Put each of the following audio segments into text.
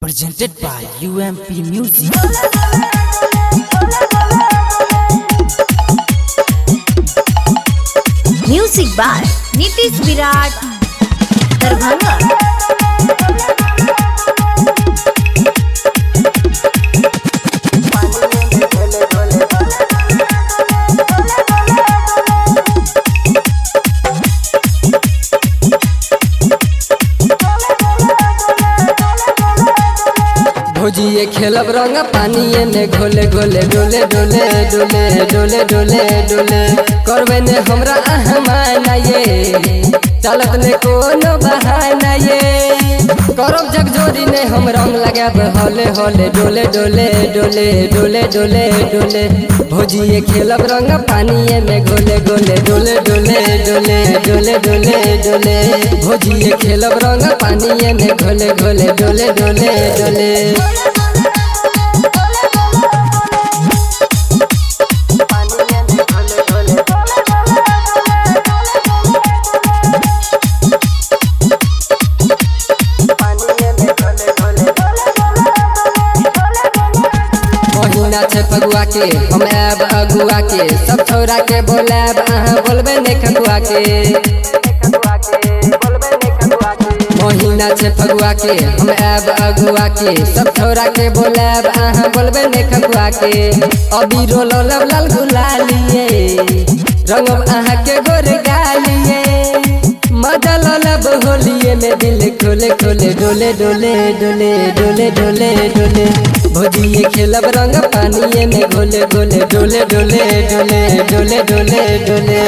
Presented by UMP Music. Music by Nitish Virat Darbhanga. भोजिए खेलब रंग पानिए में घोले घोले डोले डोले डोले डोले डोले डोले करबे ने हमरा अहमाना ये चलत ने कोनो बहाना ये करब जगजोरी ने हम रंग लगाब होले होले डोले डोले डोले डोले डोले डोले भोजिए खेलब रंग पानिए में घोले घोले डोले डोले डोले डोले डोले डोले भोजिए खेलब रंग पानिए में घोले घोले डोले डोले डोले महीना छे फगुआ के हम आब अगुआ के सब छोरा के बोलाब अहाँ बोलबे ने खगुआ के महीना छे फगुआ के हम आब अगुआ के सब छोरा के बोलाब अहाँ बोलबे ने खगुआ के अभी रोलो लब लाल गुलालिए रंगब अहाँ के गोर गालिए मजा लब होलिए में दिल खोले खोले डोले डोले डोले डोले डोले डोले भोजिए खेलब रंग पानिए में घोले घोले डोले डोले डोले डोले डोले डोले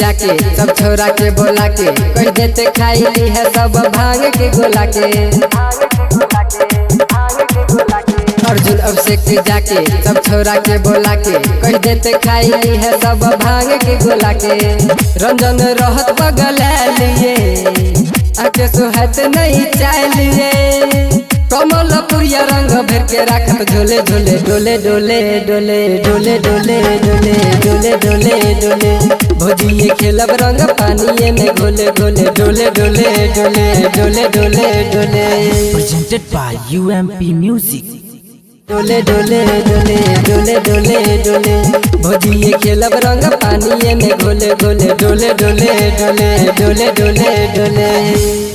जाके सब छोरा के बोला के कह देते खाई ली है सब भांग के गोला के अर्जुन अभिषेक जाके सब छोरा के बोला के कह देते खाई ली है सब भांग के गोला के रंजन रहत बगल लिए आके सुहत नहीं चाहिए कमलपुरिया रंग भर के राखत झोले झोले डोले डोले डोले डोले डोले डोले डोले डोले डोले भोजिए खेलब रंग पानिए में घोले घोले डोले डोले डोले डोले डोले डोले Presented by UMP Music. डोले डोले डोले डोले डोले डोले भोजिए खेलब रंग पानिए में घोले घोले डोले डोले डोले डोले डोले डोले